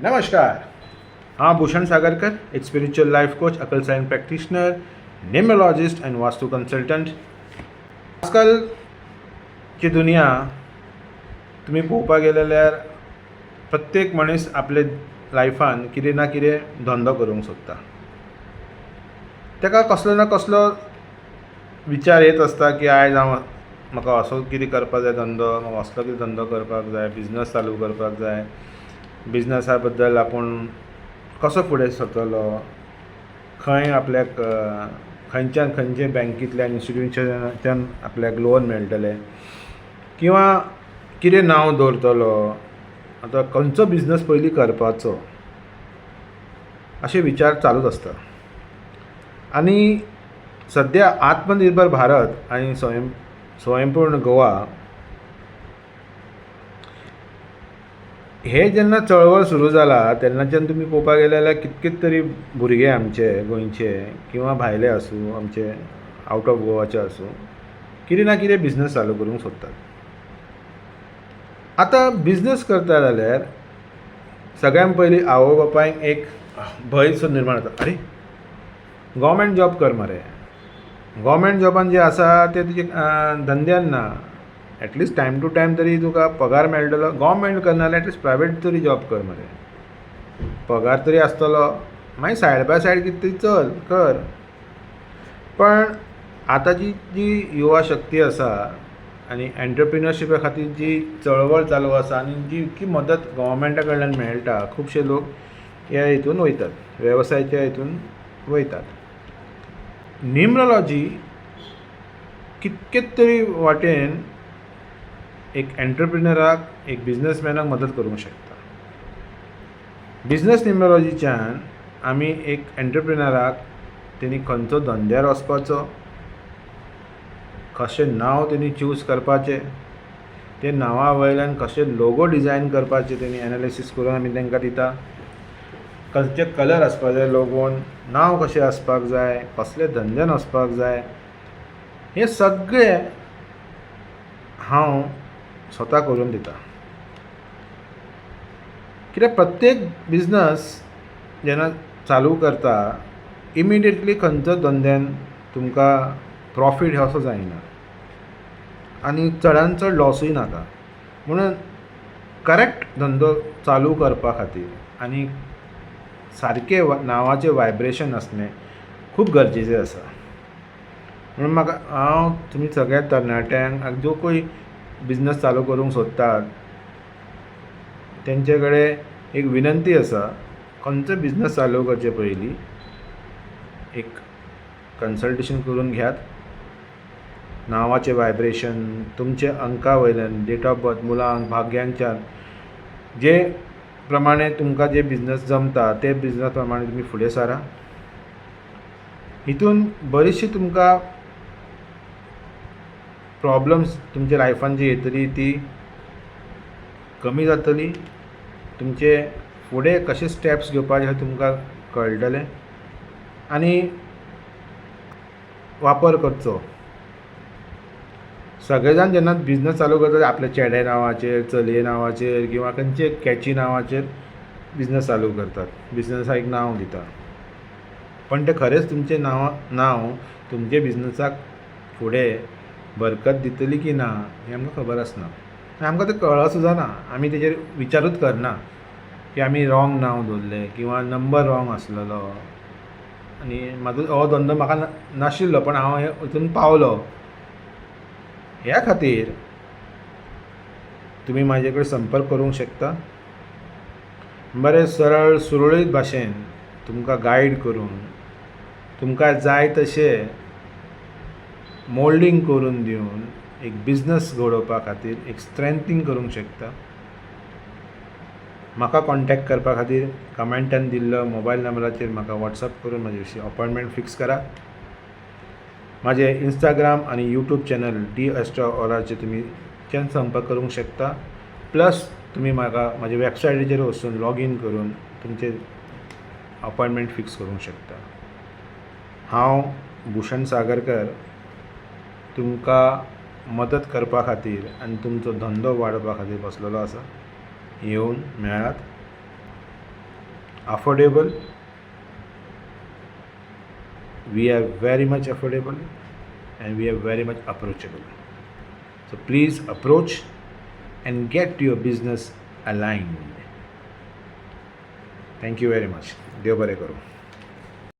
नमस्कार. हाँ, भूषण सागरकर, एक स्पिरिच्युअल लाइफ कोच, अकल सायन्स प्रॅक्टिशनर, न्युमरोलॉजिस्ट अँड वास्तू कन्सल्टंट. आजकालची दुनिया तुम्ही पळोवपाक गेल्यार प्रत्येक मनीस आपले लायफान कितें ना कितें धंदो करूंक सोदता. ताका कसलो ना कसलो विचार येत आसता की आयज हांव म्हाका असो कितें करपाक जाय धंदो, म्हाका असलो कितें धंदो करपाक जाय, बिझनस चालू करपाक जाय, बिझनसा बद्दल आपूण कसो फुडें सरतलो, खंय आपल्याक खंयच्यान खंयचे बँकेंतल्यान इन्स्टिट्यूशनाच्यान आपल्याक लोन मेळटलें किंवा कितें नांव दवरतलो, आतां खंयचो बिझनस पयलीं करपाचो, अशे विचार चालूच आसता. आनी सद्या आत्मनिर्भर भारत आनी स्वयंपूर्ण गोवा हे जेन्ना चळवळ सुरू जाला तेन्नाच्यान तुमी पळोवपाक गेले जाल्यार कितकेत तरी भुरगे आमचे गोंयचे किंवा भायले आसूं, आमचे आवट ऑफ गोवाचे आसूं, कितें ना कितें बिझनस चालू करूंक सोदतात. आतां बिझनस करता जाल्यार सगळ्यान पयलीं आवय बापायक एक भंय सो निर्माण जाता. अरे, गव्हर्मेंट जॉब कर मरे. गव्हर्मेंट जॉबान जे आसा ते तुजे धंद्यान ना. एटलिस्ट टायम टू टायम तरी तुका पगार मेळटलो. गव्हर्मेंट करना जाल्यार एटलिस्ट प्रायवेट तरी जॉब कर मरे. पगार तरी आसतलो, मागीर सायड बाय सायड कितें तरी चल कर. पण आतांची जी युवा शक्ती आसा आनी एंटरप्रिनरशिपा खातीर जी चळवळ चालू आसा आनी जी इतकी मदत गव्हर्मेंटा कडल्यान मेळटा, खुबशे लोक ह्या हितून वयतात, वेवसायाच्या हितून वयतात. न्युमरोलॉजी कितकेत तरी वाटेन एक एंटरप्रिनराक, एक बिझनसमॅनाक मदत करूंक शकता. बिझनस न्युमरोलॉजीच्यान आमी एक एंटरप्रिनराक तेणी खंयचो धंद्यार वचपाचो, कशें नांव तेणी चूज करपाचें, ते नांवा वयल्यान कशें लोगो डिझायन करपाचें तेणी एनालिसीस करून आमी तांकां दिता. खंयचे कलर आसपाक जाय लोगोन, नांव कशें आसपाक जाय, कसले धंद्यान वचपाक जाय, हें सगळें हांव स्वता करून दिता. कित्याक प्रत्येक बिझनस जेन्ना चालू करता इमिडिएटली खंयचो धंद्यान तुमकां प्रॉफीट हे असो जायना आनी चडान चड लॉसूय नाका. म्हणून करेक्ट धंदो चालू करपा खातीर आनी सारके नांवाचें वायब्रेशन आसणें खूब गरजेचें आसा. म्हणून म्हाका तुमी सगळ्या तरणाट्यांक जो कोण बिझनस चालू करूंक सोदतात तेंचे कडेन एक विनंती आसा, खंयचो बिझनस चालू करचे पयलीं एक कन्सल्टेशन करून घेयात. नांवाचें वायब्रेशन, तुमचे अंका वयल्यान, डेट ऑफ बर्थ, मुलांक, भाग्यांच्यान जे प्रमाणे तुमकां जे बिझनस जमता ते बिझनस प्रमाणे तुमी फुडें सरा. हितून बरीचशी तुमकां प्रॉब्लम्स तुमच्या लायफान जी येतली ती कमी जातली. तुमचे फुडें कशे स्टेप्स घेवपाचे हें तुमकां कळटलें आनी वापर करचो. सगळे जाण जेन्ना बिझनस चालू करतात आपल्या चेड्या नांवाचेर, चलये नांवाचेर किंवा खंयचे कॅची नांवाचेर बिझनस चालू करतात, बिझनसाक एक नांव दिता. पण ते खरेंच तुमचें नांव तुमचे बिझनसाक फुडें बरकत दितली की ना हें आमकां खबर आसना. आमकां तें कळ्ळां सुद्दां ना. आमी तेजेर विचारूच करना की आमी रॉंग नांव दवरलें किंवा नंबर रॉंग आसलेलो आनी म्हाजो हो धंदो म्हाका नाशिल्लो पण हांव हितून पावलो. ह्या खातीर तुमी म्हाजे कडेन संपर्क करूंक शकता. बरें सरळ सुरळीत भाशेन तुमकां गायड करून तुमकां जाय तशें मोल्डिंग करून दिवन एक बिझनस घडोवपा खातीर एक स्ट्रेंथींग करूंक शकता. म्हाका कॉन्टॅक्ट करपा खातीर कमेंटान दिल्लो मोबायल नंबराचेर म्हाका वॉट्सअप करून म्हाजे विशीं अपॉयंटमेंट फिक्स करा. म्हाजे इंस्टाग्राम आनी यूट्यूब चॅनल डी एस्ट्रो ऑराचेर तुमी संपर्क करूंक शकता. प्लस तुमी म्हाका म्हाजे वेबसायटीचेर वचून लॉगीन करून तुमचे अपॉयंटमेंट फिक्स करूंक शकता. हांव भूषण सागरकर तुमकां मदत करपा खातीर आनी तुमचो धंदो वाडोवपा खातीर बसलेलो आसा. येवन मेळात. affordable. We are very much affordable and we are very much approachable. So please approach and get your business aligned. Thank you very much. देव बरे करो.